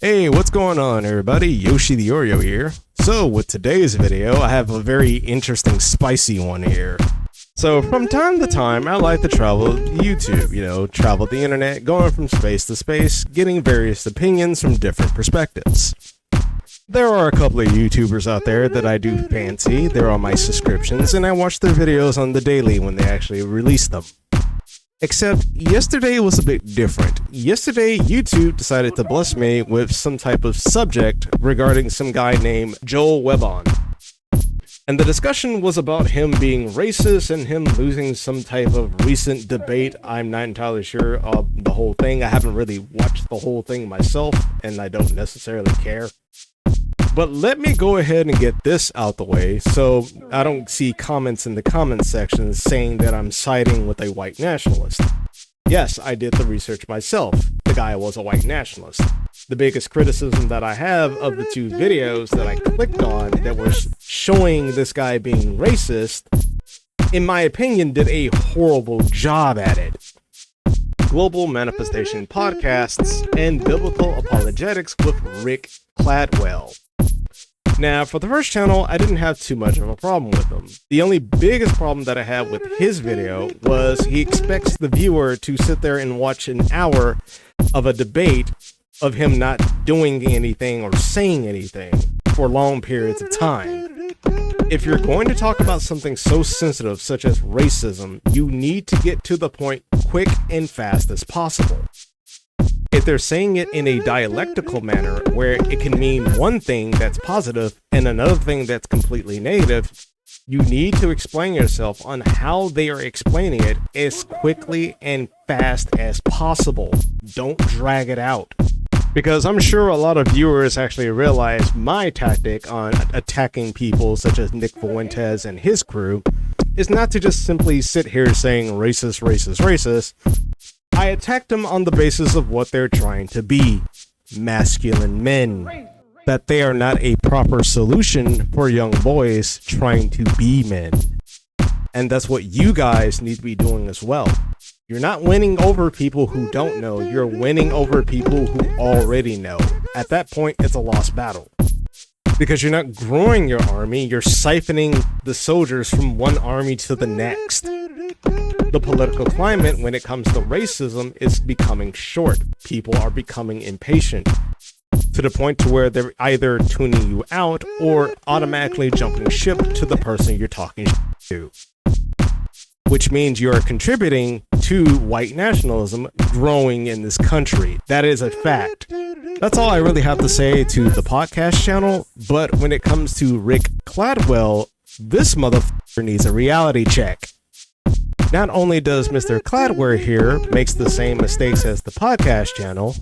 Hey, what's going on everybody? Yoshi the Oreo here. So with today's video, I have a very interesting spicy one here. So from time to time, I like to travel YouTube, travel the internet, going from space to space, getting various opinions from different perspectives. There are a couple of YouTubers out there that I do fancy. They're on my subscriptions, and I watch their videos on the daily when they actually release them. Except yesterday was a bit different. Yesterday, YouTube decided to bless me with some type of subject regarding some guy named Joel Webon. And the discussion was about him being racist and him losing some type of recent debate. I'm not entirely sure of the whole thing. I haven't really watched the whole thing myself, and I don't necessarily care. But let me go ahead and get this out the way so I don't see comments in the comments section saying that I'm siding with a white nationalist. Yes, I did the research myself. The guy was a white nationalist. The biggest criticism that I have of the two videos that I clicked on that were showing this guy being racist, in my opinion, did a horrible job at it. Global Manifestation Podcasts and Biblical Apologetics with Rick Caldwell. Now, for the first channel, I didn't have too much of a problem with him. The only biggest problem that I had with his video was he expects the viewer to sit there and watch an hour of a debate of him not doing anything or saying anything for long periods of time. If you're going to talk about something so sensitive such as racism, you need to get to the point quick and fast as possible. If they're saying it in a dialectical manner where it can mean one thing that's positive and another thing that's completely negative, you need to explain yourself on how they are explaining it as quickly and fast as possible. Don't drag it out. Because I'm sure a lot of viewers actually realize my tactic on attacking people such as Nick Fuentes and his crew is not to just simply sit here saying racist, racist, racist. I attacked them on the basis of what they're trying to be, masculine men, that they are not a proper solution for young boys trying to be men. And that's what you guys need to be doing as well. You're not winning over people who don't know, you're winning over people who already know. At that point, it's a lost battle. Because you're not growing your army, you're siphoning the soldiers from one army to the next. The political climate when it comes to racism is becoming short. People are becoming impatient to the point to where they're either tuning you out or automatically jumping ship to the person you're talking to. Which means you're contributing to white nationalism growing in this country. That is a fact. That's all I really have to say to the podcast channel, but when it comes to Rick Caldwell, this motherfucker needs a reality check. Not only does Mr. Caldwell here makes the same mistakes as the podcast channel,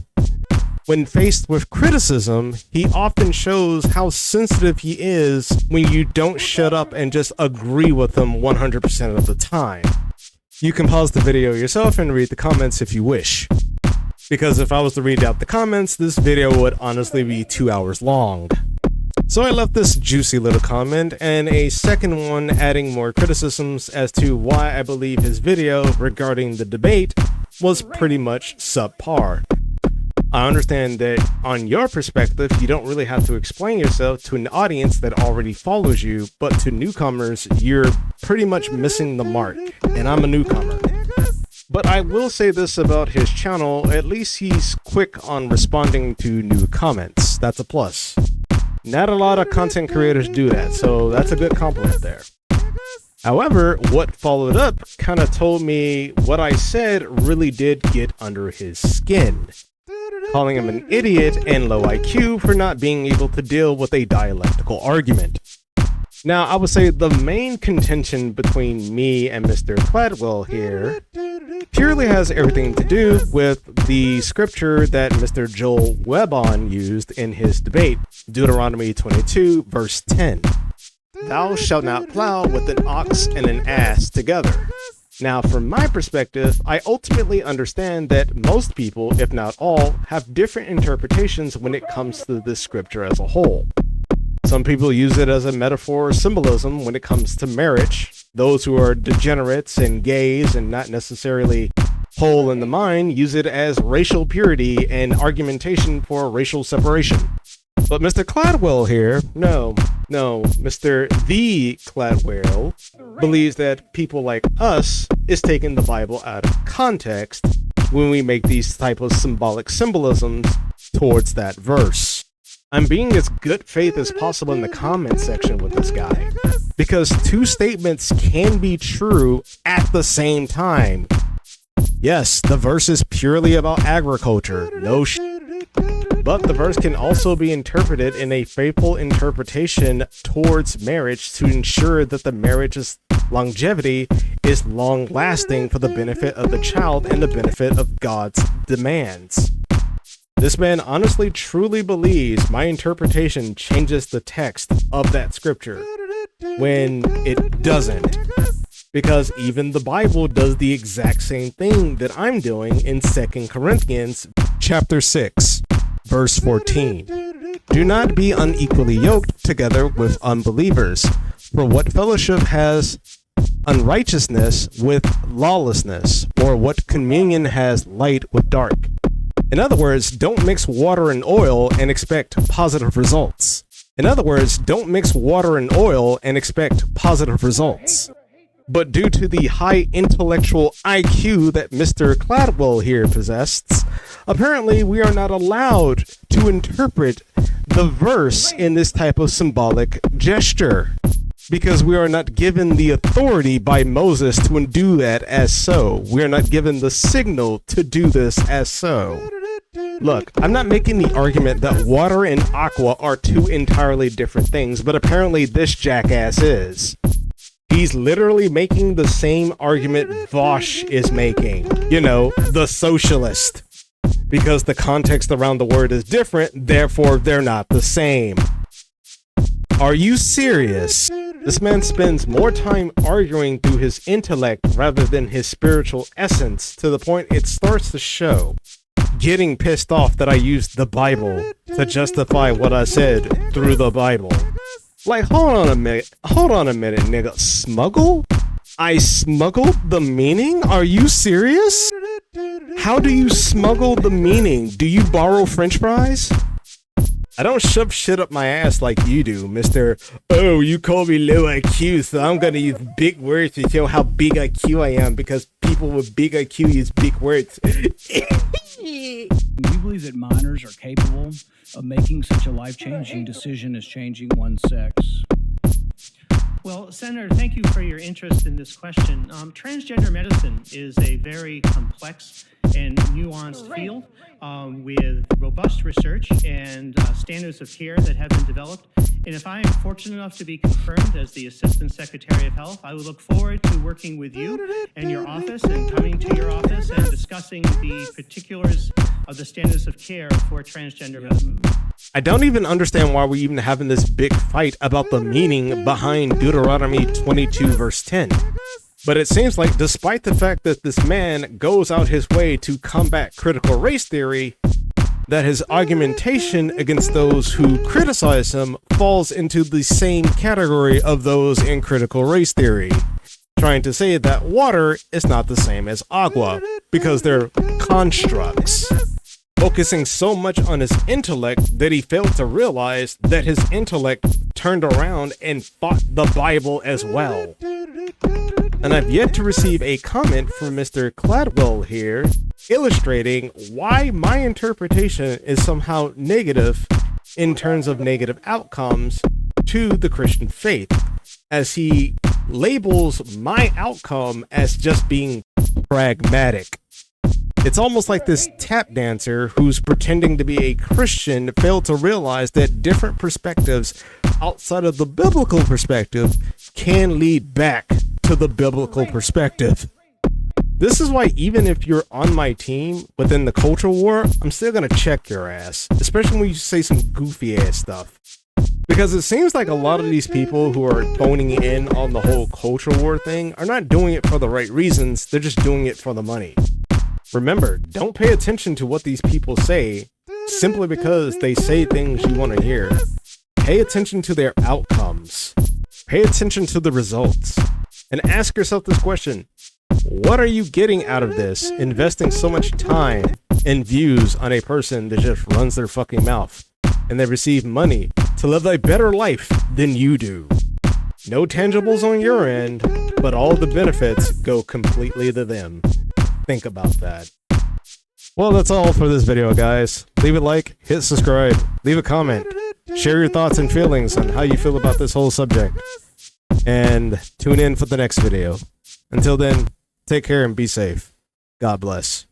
when faced with criticism, he often shows how sensitive he is when you don't shut up and just agree with him 100% of the time. You can pause the video yourself and read the comments if you wish. Because if I was to read out the comments, this video would honestly be 2 hours long. So I left this juicy little comment and a second one adding more criticisms as to why I believe his video regarding the debate was pretty much subpar. I understand that on your perspective, you don't really have to explain yourself to an audience that already follows you, but to newcomers, you're pretty much missing the mark, and I'm a newcomer. But I will say this about his channel, at least he's quick on responding to new comments. That's a plus. Not a lot of content creators do that, so that's a good compliment there. However, what followed up kind of told me what I said really did get under his skin, calling him an idiot and low IQ for not being able to deal with a dialectical argument. Now, I would say the main contention between me and Mr. Caldwell here purely has everything to do with the scripture that Mr. Joel Webon used in his debate, Deuteronomy 22, verse 10. Thou shalt not plow with an ox and an ass together. Now, from my perspective, I ultimately understand that most people, if not all, have different interpretations when it comes to this scripture as a whole. Some people use it as a metaphor or symbolism when it comes to marriage. Those who are degenerates and gays and not necessarily Hole in the mind use it as racial purity and argumentation for racial separation. But Mr. Caldwell here, no, Mr. The Caldwell believes that people like us is taking the Bible out of context when we make these type of symbolic symbolisms towards that verse. I'm being as good faith as possible in the comment section with this guy, because two statements can be true at the same time. Yes, the verse is purely about agriculture, no but the verse can also be interpreted in a faithful interpretation towards marriage to ensure that the marriage's longevity is long-lasting for the benefit of the child and the benefit of God's demands. This man honestly truly believes my interpretation changes the text of that scripture, when it doesn't. Because even the Bible does the exact same thing that I'm doing in 2 Corinthians chapter 6. Verse 14. Do not be unequally yoked together with unbelievers. For what fellowship has unrighteousness with lawlessness? Or what communion has light with dark? In other words, don't mix water and oil and expect positive results. But due to the high intellectual IQ that Mr. Caldwell here possesses, apparently we are not allowed to interpret the verse in this type of symbolic gesture, because we are not given the authority by Moses to do that as so. We are not given the signal to do this as so. Look, I'm not making the argument that water and aqua are two entirely different things, but apparently this jackass is. He's literally making the same argument Vosh is making. You know, the socialist. Because the context around the word is different, therefore they're not the same. Are you serious? This man spends more time arguing through his intellect rather than his spiritual essence, to the point it starts to show. Getting pissed off that I used the Bible to justify what I said through the Bible. Like, hold on a minute, nigga. Smuggle? I smuggled the meaning? Are you serious? How do you smuggle the meaning? Do you borrow French fries? I don't shove shit up my ass like you do, Mr. Oh, you call me low IQ, so I'm gonna use big words to show how big IQ I am, because people with big IQ use big words. Do you believe that minors are capable of making such a life-changing decision as changing one's sex? Well, Senator, thank you for your interest in this question. Transgender medicine is a very complex and nuanced field with robust research and standards of care that have been developed. And if I am fortunate enough to be confirmed as the Assistant Secretary of Health, I would look forward to working with you and your office and coming to your office and discussing the particulars of the standards of care for transgender medicine. I don't even understand why we're even having this big fight about the meaning behind Deuteronomy 22 verse 10. But it seems like despite the fact that this man goes out his way to combat critical race theory, that his argumentation against those who criticize him falls into the same category of those in critical race theory, trying to say that water is not the same as agua because they're constructs. Focusing so much on his intellect that he failed to realize that his intellect turned around and fought the Bible as well. And I've yet to receive a comment from Mr. Caldwell here illustrating why my interpretation is somehow negative in terms of negative outcomes to the Christian faith, as he labels my outcome as just being pragmatic. It's almost like this tap dancer who's pretending to be a Christian failed to realize that different perspectives outside of the biblical perspective can lead back to the biblical perspective. This is why even if you're on my team within the culture war, I'm still gonna check your ass, especially when you say some goofy ass stuff. Because it seems like a lot of these people who are phoning in on the whole culture war thing are not doing it for the right reasons, they're just doing it for the money. Remember, don't pay attention to what these people say simply because they say things you want to hear. Pay attention to their outcomes. Pay attention to the results. And ask yourself this question: What are you getting out of this? Investing so much time and views on a person that just runs their fucking mouth, and they receive money to live a better life than you do. No tangibles on your end, but all the benefits go completely to them. Think about that. Well, that's all for this video, guys. Leave a like, hit subscribe, leave a comment, share your thoughts and feelings on how you feel about this whole subject, and tune in for the next video. Until then, take care and be safe. God bless.